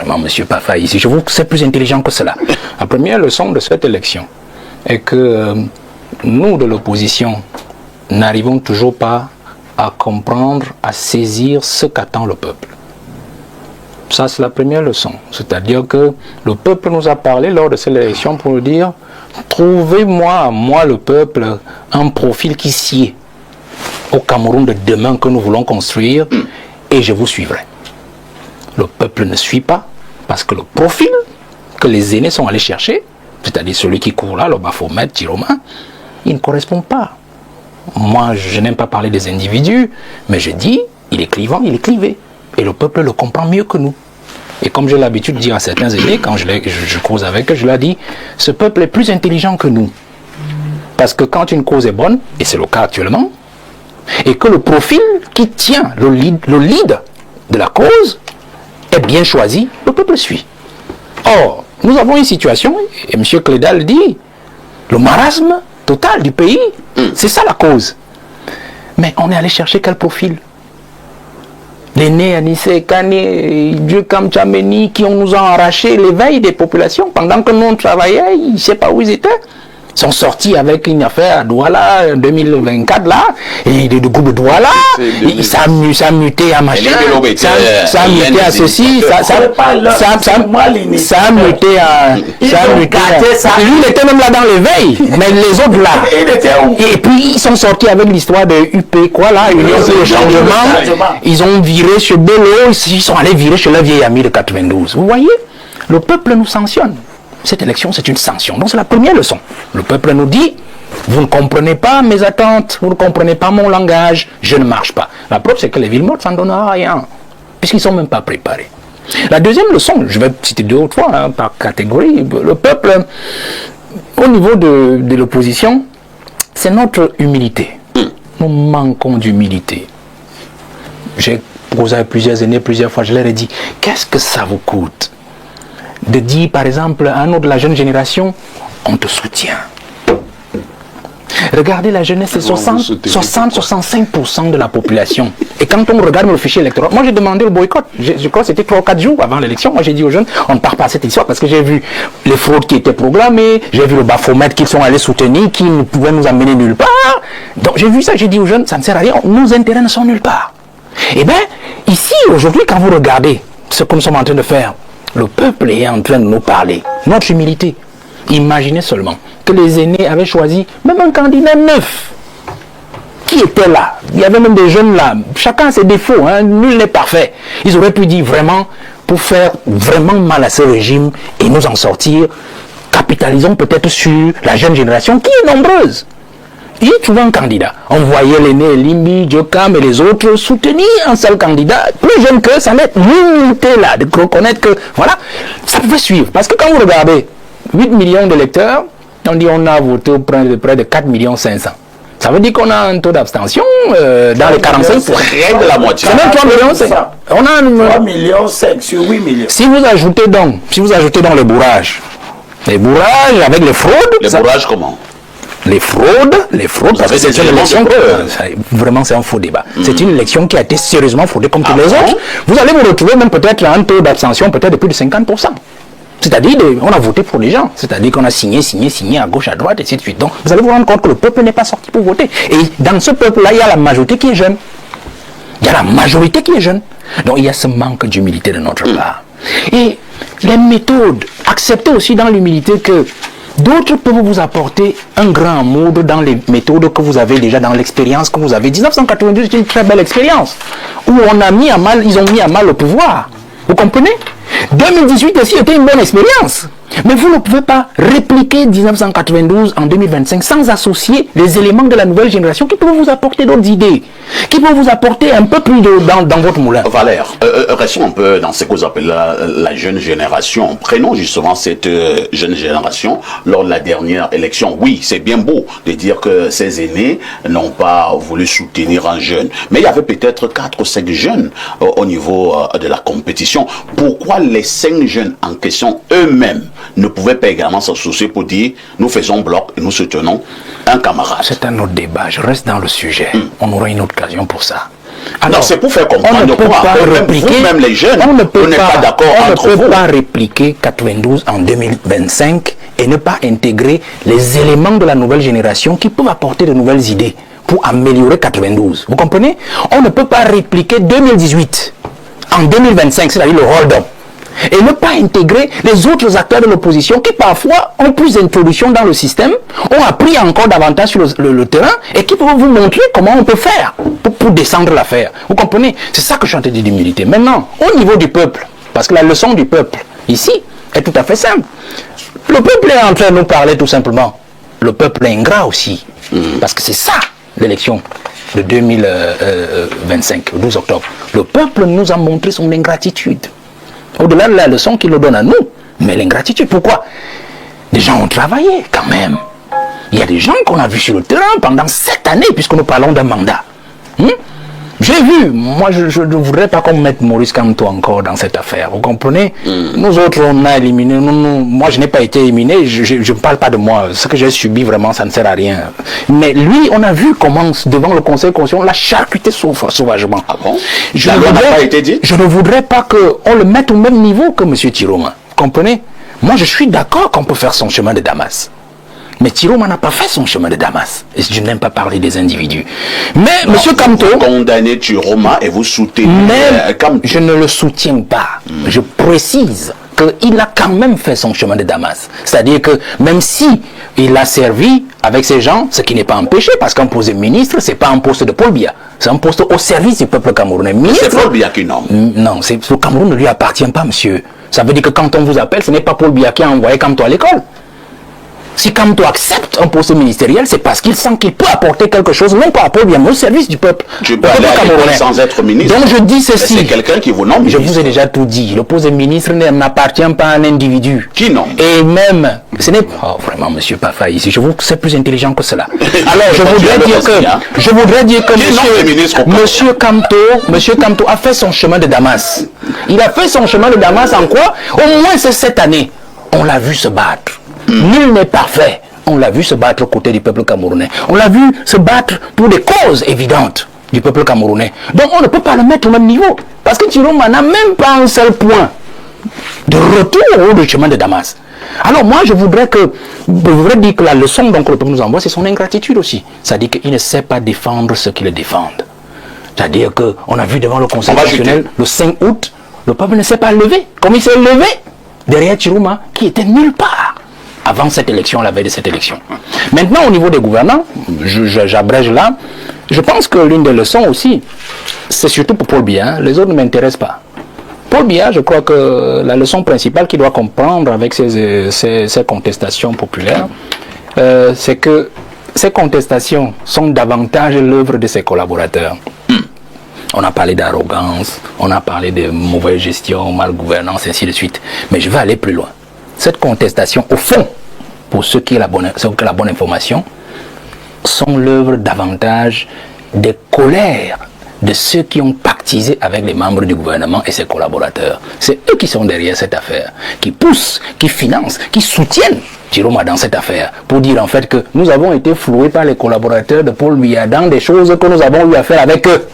vraiment, monsieur Pafa, ici, je vous c'est plus intelligent que cela. La première leçon de cette élection est que nous, de l'opposition, n'arrivons toujours pas à comprendre, à saisir ce qu'attend le peuple. Ça, c'est la première leçon. C'est-à-dire que le peuple nous a parlé lors de cette élection pour nous dire « Trouvez-moi, moi le peuple, un profil qui sied au Cameroun de demain que nous voulons construire et je vous suivrai. » Le peuple ne suit pas parce que le profil que les aînés sont allés chercher, c'est-à-dire celui qui court là, le Baphomet, Tiroma, il ne correspond pas. Moi, je n'aime pas parler des individus, mais je dis, il est clivant, il est clivé. Et le peuple le comprend mieux que nous. Et comme j'ai l'habitude de dire à certains aînés, quand je cause avec eux, je leur dis, ce peuple est plus intelligent que nous. Parce que quand une cause est bonne, et c'est le cas actuellement, et que le profil qui tient le lead de la cause est bien choisi, le peuple suit. Or, nous avons une situation, et M. Clédal dit, le marasme total du pays, c'est ça la cause. Mais on est allé chercher quel profil? Les Anissé, Kane, Dieu Kamchameni, qui nous ont arraché l'éveil des populations pendant que nous on travaillait, ils ne savaient pas où ils étaient. Ils sont sortis avec une affaire à Douala 2024 là, et de groupe de Douala, ça a muté à machin, ça a muté à ceci, ça a muté à... Lui il était même là dans l'éveil, mais les autres là. Et puis ils sont sortis avec l'histoire de UP, quoi là, Union pour le changement, ils ont viré chez Bello, ils sont allés virer chez leur vieil ami de 92. Vous voyez, le peuple nous sanctionne. Cette élection, c'est une sanction. Donc, c'est la première leçon. Le peuple nous dit, vous ne comprenez pas mes attentes, vous ne comprenez pas mon langage, je ne marche pas. La preuve, c'est que les villes mortes, ça ne donnera rien, puisqu'ils ne sont même pas préparés. La deuxième leçon, je vais citer deux ou trois hein, par catégorie, le peuple, au niveau de l'opposition, c'est notre humilité. Nous manquons d'humilité. J'ai posé à plusieurs aînés plusieurs fois, je leur ai dit, qu'est-ce que ça vous coûte de dire par exemple à un autre de la jeune génération, on te soutient. Regardez la jeunesse, c'est 60-65% de la population. Et quand on regarde le fichier électoral, moi j'ai demandé le boycott, je crois que c'était 3 ou 4 jours avant l'élection, moi j'ai dit aux jeunes, on ne part pas à cette histoire parce que j'ai vu les fraudes qui étaient programmées, j'ai vu le Baphomet qu'ils sont allés soutenir, qui ne pouvaient nous amener nulle part. Donc j'ai vu ça, j'ai dit aux jeunes, ça ne sert à rien, nos intérêts ne sont nulle part. Et bien, ici, aujourd'hui, quand vous regardez ce que nous sommes en train de faire, le peuple est en train de nous parler. Notre humilité. Imaginez seulement que les aînés avaient choisi même un candidat neuf qui était là. Il y avait même des jeunes là. Chacun a ses défauts. Hein. Nul n'est parfait. Ils auraient pu dire vraiment, pour faire vraiment mal à ce régime et nous en sortir, capitalisons peut-être sur la jeune génération qui est nombreuse. Il trouvait un candidat. On voyait l'aîné Limbi, Diokam et les autres soutenir un seul candidat, plus jeune que ça, n'est l'unité là, de reconnaître que, voilà, ça pouvait suivre. Parce que quand vous regardez 8 millions d'électeurs, on dit on a voté près de 4 millions 500. Ça veut dire qu'on a un taux d'abstention dans les 45%. C'est rien de la moitié. C'est même 3 millions 500. On a 3 millions 5 sur 8 millions. Si vous ajoutez donc les bourrages avec les fraudes. Les bourrages comment? Les fraudes, parce que c'est une élection vraiment c'est un faux débat. C'est une élection qui a été sérieusement fraudée comme toutes les autres. Vous allez vous retrouver même peut-être à un taux d'abstention peut-être de plus de 50%. C'est-à-dire, on a voté pour les gens. C'est-à-dire qu'on a signé à gauche, à droite, et ainsi de suite. Donc, vous allez vous rendre compte que le peuple n'est pas sorti pour voter. Et dans ce peuple-là, il y a la majorité qui est jeune. Il y a la majorité qui est jeune. Donc, il y a ce manque d'humilité de notre part. Et les méthodes, acceptez aussi dans l'humilité que d'autres peuvent vous apporter un grand amour dans les méthodes que vous avez déjà, dans l'expérience que vous avez. 1992, c'est une très belle expérience où on a mis à mal, ils ont mis à mal le pouvoir. Vous comprenez? 2018 aussi était une bonne expérience. Mais vous ne pouvez pas répliquer 1992 en 2025 sans associer les éléments de la nouvelle génération qui peuvent vous apporter d'autres idées, qui peuvent vous apporter un peu plus dans votre moulin. Valère, restons un peu dans ce que vous appelez la jeune génération. Prenons justement cette jeune génération lors de la dernière élection. Oui, c'est bien beau de dire que ces aînés n'ont pas voulu soutenir un jeune. Mais il y avait peut-être 4 ou 5 jeunes au niveau de la compétition. Pourquoi les 5 jeunes en question eux-mêmes ne pouvaient pas également s'associer pour dire nous faisons bloc et nous soutenons un camarade? C'est un autre débat, je reste dans le sujet. On aura une autre occasion pour ça. Alors, c'est pour faire comprendre on ne peut quoi, pas répliquer, même les jeunes, on ne peut vous n'êtes pas d'accord entre on ne vous. peut pas répliquer 92 en 2025 et ne pas intégrer les éléments de la nouvelle génération qui peuvent apporter de nouvelles idées pour améliorer 92. Vous comprenez? On ne peut pas répliquer 2018 en 2025, c'est-à-dire le rôle d'homme, et ne pas intégrer les autres acteurs de l'opposition qui parfois ont plus d'introduction dans le système, ont appris encore davantage sur le terrain et qui peuvent vous montrer comment on peut faire pour descendre l'affaire. Vous comprenez? C'est ça que je suis en train de dire d'humilité. Maintenant, au niveau du peuple, parce que la leçon du peuple ici est tout à fait simple. Le peuple est en train de nous parler tout simplement. Le peuple est ingrat aussi. Parce que c'est ça l'élection de 2025, le 12 octobre. Le peuple nous a montré son ingratitude. Au-delà de la leçon qu'il nous donne à nous, mais l'ingratitude, pourquoi? Des gens ont travaillé quand même. Il y a des gens qu'on a vus sur le terrain pendant 7 années, puisque nous parlons d'un mandat. J'ai vu, moi je ne voudrais pas qu'on mette Maurice Kamto encore dans cette affaire, vous comprenez? Nous autres on a éliminé, moi je n'ai pas été éliminé, je ne parle pas de moi, ce que j'ai subi vraiment ça ne sert à rien. Mais lui on a vu comment devant le Conseil constitutionnel l'a charcuté sauvagement. Ah bon? La loi n'a pas été dit? Je ne voudrais pas qu'on le mette au même niveau que M. Tiroma, vous comprenez? Moi je suis d'accord qu'on peut faire son chemin de Damas. Mais Tiroma n'a pas fait son chemin de Damas. Et je n'aime pas parler des individus. Mais M. Kamto... Vous condamnez Tiroma et vous soutenez Kamto. Je ne le soutiens pas. Je précise qu'il a quand même fait son chemin de Damas. C'est-à-dire que même si il a servi avec ces gens, ce qui n'est pas empêché, parce qu'un poste de ministre, ce n'est pas un poste de Paul Biya. C'est un poste au service du peuple camerounais. C'est Paul Biya qui nomme. Non, le Cameroun ne lui appartient pas, monsieur. Ça veut dire que quand on vous appelle, ce n'est pas Paul Biya qui a envoyé Kamto à l'école. Si Kamto accepte un poste ministériel, c'est parce qu'il sent qu'il peut apporter quelque chose, non pas à Paul Biya, mais au service du peuple. Tu peux aller à l'école sans être ministre. Donc je dis ceci. C'est quelqu'un qui vous nomme ministre. Je vous ai déjà tout dit. Le poste de ministre n'appartient pas à un individu. Qui nomme? Et même, ce n'est pas... Oh, vraiment, monsieur Pafa, ici, je vous c'est plus intelligent que cela. Alors, je voudrais dire que monsieur Kamto a fait son chemin de Damas. Il a fait son chemin de Damas en quoi? Au moins c'est cette année. On l'a vu se battre. Nul n'est parfait. On l'a vu se battre aux côtés du peuple camerounais. On l'a vu se battre pour des causes évidentes du peuple camerounais. Donc on ne peut pas le mettre au même niveau. Parce que Tiroma n'a même pas un seul point de retour au chemin de Damas. Alors moi je voudrais dire que la leçon donc, que le peuple nous envoie, c'est son ingratitude aussi. C'est-à-dire qu'il ne sait pas défendre ceux qui le défendent. C'est-à-dire qu'on a vu devant le Conseil constitutionnel le 5 août, le peuple ne s'est pas levé. Comme il s'est levé derrière Tiroma, qui était nulle part avant cette élection, la veille de cette élection. Maintenant, au niveau des gouvernants, j'abrège là, je pense que l'une des leçons aussi, c'est surtout pour Paul Biya, les autres ne m'intéressent pas. Paul Biya, je crois que la leçon principale qu'il doit comprendre avec ces contestations populaires, c'est que ces contestations sont davantage l'œuvre de ses collaborateurs. On a parlé d'arrogance, on a parlé de mauvaise gestion, malgouvernance, ainsi de suite. Mais je vais aller plus loin. Cette contestation, au fond, pour ceux qui ont la bonne information, sont l'œuvre davantage des colères de ceux qui ont pactisé avec les membres du gouvernement et ses collaborateurs. C'est eux qui sont derrière cette affaire, qui poussent, qui financent, qui soutiennent Tiroma dans cette affaire, pour dire en fait que nous avons été floués par les collaborateurs de Paul Biya dans des choses que nous avons eu à faire avec eux.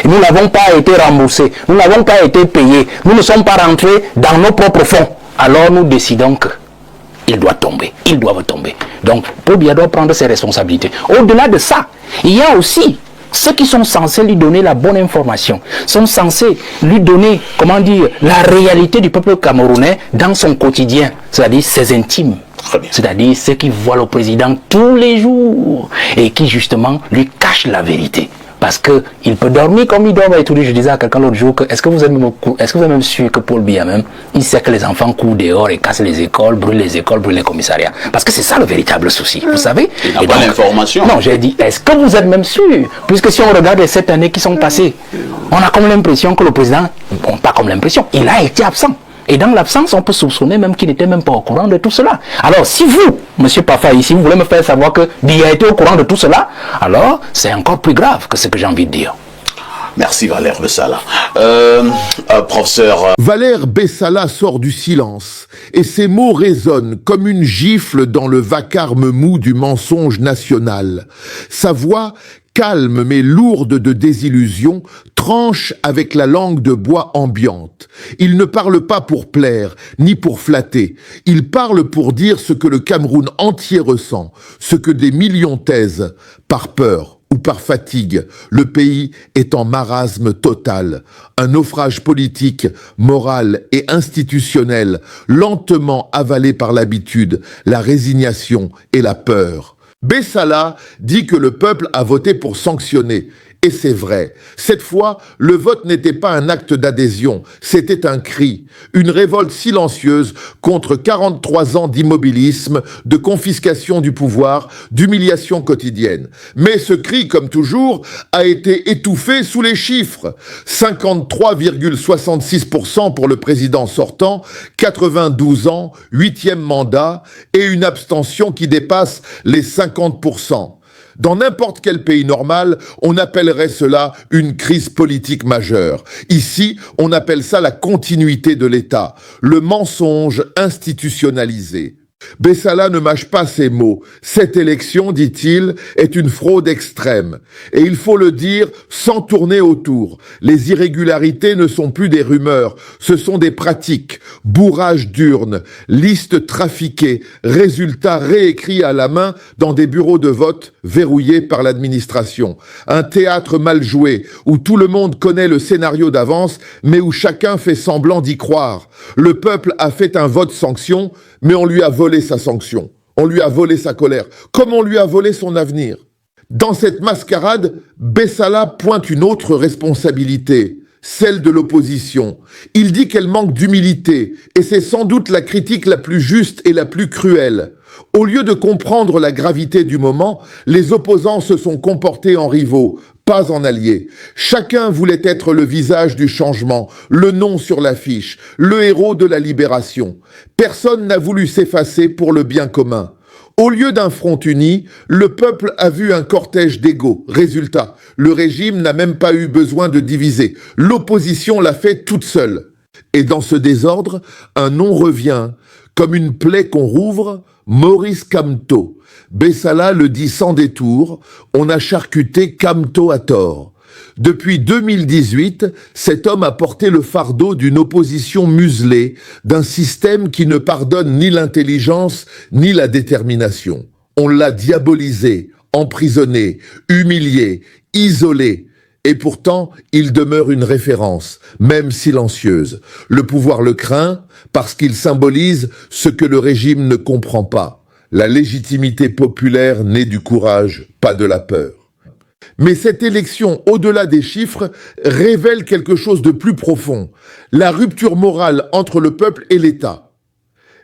Nous n'avons pas été remboursés, nous n'avons pas été payés, nous ne sommes pas rentrés dans nos propres fonds. Alors nous décidons qu'ils doivent tomber. Donc Paul Biya doit prendre ses responsabilités. Au-delà de ça, il y a aussi ceux qui sont censés lui donner la bonne information, sont censés lui donner, la réalité du peuple camerounais dans son quotidien, c'est-à-dire ses intimes. C'est-à-dire ceux qui voient le président tous les jours et qui justement lui cachent la vérité. Parce qu'il peut dormir comme il dort et tout. Je disais à quelqu'un l'autre jour que est-ce que vous êtes même sûr que Paul Biya même, il sait que les enfants courent dehors et cassent les écoles, brûlent les commissariats. Parce que c'est ça le véritable souci, vous savez. Il n'a pas l'information. Non, j'ai dit, est-ce que vous êtes même sûr? Puisque si on regarde les 7 années qui sont passées, on a comme l'impression que le président, bon, pas comme l'impression, il a été absent. Et dans l'absence, on peut soupçonner même qu'il n'était même pas au courant de tout cela. Alors, si vous, M. Pafa, ici, vous voulez me faire savoir que Biya était au courant de tout cela, alors c'est encore plus grave que ce que j'ai envie de dire. Merci Valère Bessala. Professeur... Valère Bessala sort du silence et ses mots résonnent comme une gifle dans le vacarme mou du mensonge national. Sa voix calme mais lourde de désillusion, tranche avec la langue de bois ambiante. Il ne parle pas pour plaire, ni pour flatter. Il parle pour dire ce que le Cameroun entier ressent, ce que des millions taisent, par peur ou par fatigue. Le pays est en marasme total. Un naufrage politique, moral et institutionnel, lentement avalé par l'habitude, la résignation et la peur. Bessala dit que le peuple a voté pour sanctionner. Et c'est vrai. Cette fois, le vote n'était pas un acte d'adhésion, c'était un cri, une révolte silencieuse contre 43 ans d'immobilisme, de confiscation du pouvoir, d'humiliation quotidienne. Mais ce cri, comme toujours, a été étouffé sous les chiffres. 53,66% pour le président sortant, 92 ans, 8e mandat et une abstention qui dépasse les 50%. Dans n'importe quel pays normal, on appellerait cela une crise politique majeure. Ici, on appelle ça la continuité de l'État, le mensonge institutionnalisé. Bessala ne mâche pas ses mots. Cette élection, dit-il, est une fraude extrême. Et il faut le dire sans tourner autour. Les irrégularités ne sont plus des rumeurs, ce sont des pratiques. Bourrage d'urnes, listes trafiquées, résultats réécrits à la main dans des bureaux de vote verrouillés par l'administration. Un théâtre mal joué, où tout le monde connaît le scénario d'avance, mais où chacun fait semblant d'y croire. Le peuple a fait un vote sanction, mais on lui a volé sa sanction, on lui a volé sa colère, comme on lui a volé son avenir. Dans cette mascarade, Bessala pointe une autre responsabilité, celle de l'opposition. Il dit qu'elle manque d'humilité, et c'est sans doute la critique la plus juste et la plus cruelle. Au lieu de comprendre la gravité du moment, les opposants se sont comportés en rivaux, pas en alliés. Chacun voulait être le visage du changement, le nom sur l'affiche, le héros de la libération. Personne n'a voulu s'effacer pour le bien commun. Au lieu d'un front uni, le peuple a vu un cortège d'égaux. Résultat, le régime n'a même pas eu besoin de diviser. L'opposition l'a fait toute seule. Et dans ce désordre, un nom revient, comme une plaie qu'on rouvre, Maurice Kamto. Bessala le dit sans détour, on a charcuté Kamto à tort. Depuis 2018, cet homme a porté le fardeau d'une opposition muselée, d'un système qui ne pardonne ni l'intelligence ni la détermination. On l'a diabolisé, emprisonné, humilié, isolé. Et pourtant, il demeure une référence, même silencieuse. Le pouvoir le craint parce qu'il symbolise ce que le régime ne comprend pas. La légitimité populaire naît du courage, pas de la peur. Mais cette élection, au-delà des chiffres, révèle quelque chose de plus profond. La rupture morale entre le peuple et l'État.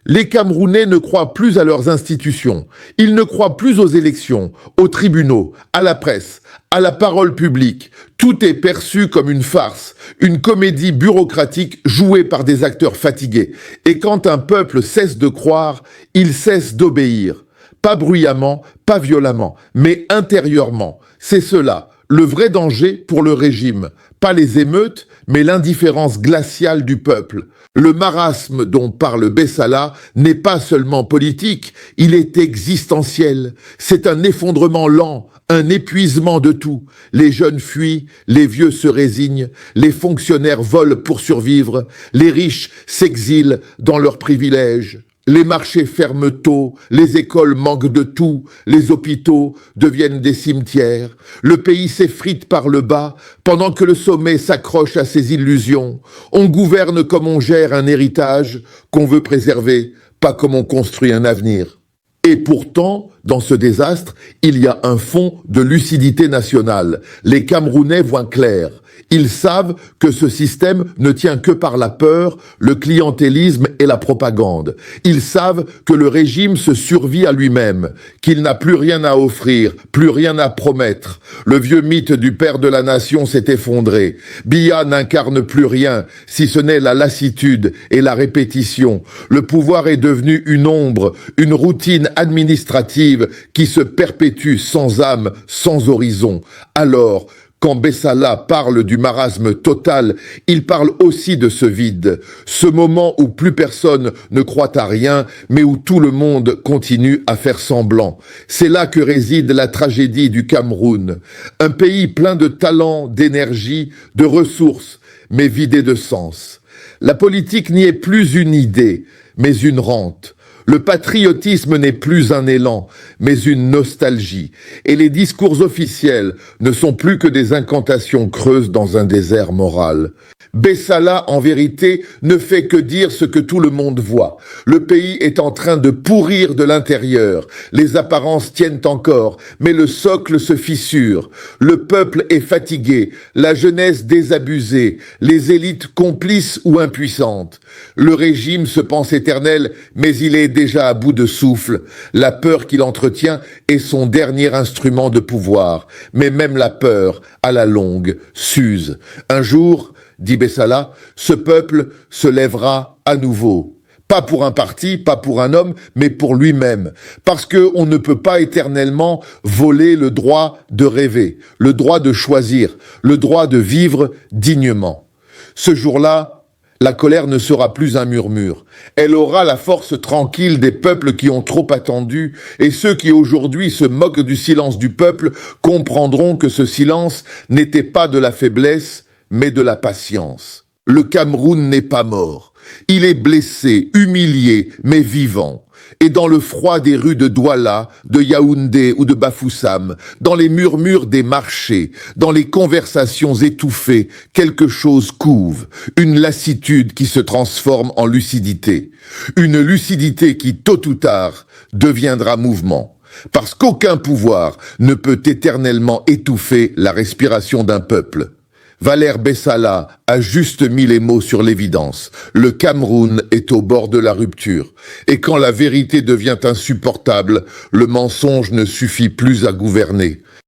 Les Camerounais ne croient plus à leurs institutions. Ils ne croient plus aux élections, aux tribunaux, à la presse, à la parole publique. Tout est perçu comme une farce, une comédie bureaucratique jouée par des acteurs fatigués. Et quand un peuple cesse de croire, il cesse d'obéir. Pas bruyamment, pas violemment, mais intérieurement. C'est cela, le vrai danger pour le régime. Pas les émeutes, mais l'indifférence glaciale du peuple. Le marasme dont parle Bessala n'est pas seulement politique, il est existentiel. C'est un effondrement lent, un épuisement de tout. Les jeunes fuient, les vieux se résignent, les fonctionnaires volent pour survivre, les riches s'exilent dans leurs privilèges. Les marchés ferment tôt, les écoles manquent de tout, les hôpitaux deviennent des cimetières. Le pays s'effrite par le bas, pendant que le sommet s'accroche à ses illusions. On gouverne comme on gère un héritage qu'on veut préserver, pas comme on construit un avenir. Et pourtant, dans ce désastre, il y a un fond de lucidité nationale. Les Camerounais voient clair. Ils savent que ce système ne tient que par la peur, le clientélisme et la propagande. Ils savent que le régime se survit à lui-même, qu'il n'a plus rien à offrir, plus rien à promettre. Le vieux mythe du père de la nation s'est effondré. Biya n'incarne plus rien, si ce n'est la lassitude et la répétition. Le pouvoir est devenu une ombre, une routine administrative qui se perpétue sans âme, sans horizon. Alors, Quand Bessala parle du marasme total, il parle aussi de ce vide, ce moment où plus personne ne croit à rien, mais où tout le monde continue à faire semblant. C'est là que réside la tragédie du Cameroun. Un pays plein de talent, d'énergie, de ressources, mais vidé de sens. La politique n'y est plus une idée, mais une rente. Le patriotisme n'est plus un élan, mais une nostalgie. Et les discours officiels ne sont plus que des incantations creuses dans un désert moral. Bessala, en vérité, ne fait que dire ce que tout le monde voit. Le pays est en train de pourrir de l'intérieur. Les apparences tiennent encore, mais le socle se fissure. Le peuple est fatigué, la jeunesse désabusée, les élites complices ou impuissantes. Le régime se pense éternel, mais il est déjà à bout de souffle. La peur qu'il entretient est son dernier instrument de pouvoir. Mais même la peur, à la longue, s'use. Un jour, dit Bessala, ce peuple se lèvera à nouveau. Pas pour un parti, pas pour un homme, mais pour lui-même. Parce qu'on ne peut pas éternellement voler le droit de rêver, le droit de choisir, le droit de vivre dignement. Ce jour-là, la colère ne sera plus un murmure. Elle aura la force tranquille des peuples qui ont trop attendu, et ceux qui aujourd'hui se moquent du silence du peuple comprendront que ce silence n'était pas de la faiblesse, mais de la patience. Le Cameroun n'est pas mort. Il est blessé, humilié, mais vivant. Et dans le froid des rues de Douala, de Yaoundé ou de Bafoussam, dans les murmures des marchés, dans les conversations étouffées, quelque chose couve, une lassitude qui se transforme en lucidité. Une lucidité qui, tôt ou tard, deviendra mouvement. Parce qu'aucun pouvoir ne peut éternellement étouffer la respiration d'un peuple. Valère Bessala a juste mis les mots sur l'évidence. Le Cameroun est au bord de la rupture. Et quand la vérité devient insupportable, le mensonge ne suffit plus à gouverner.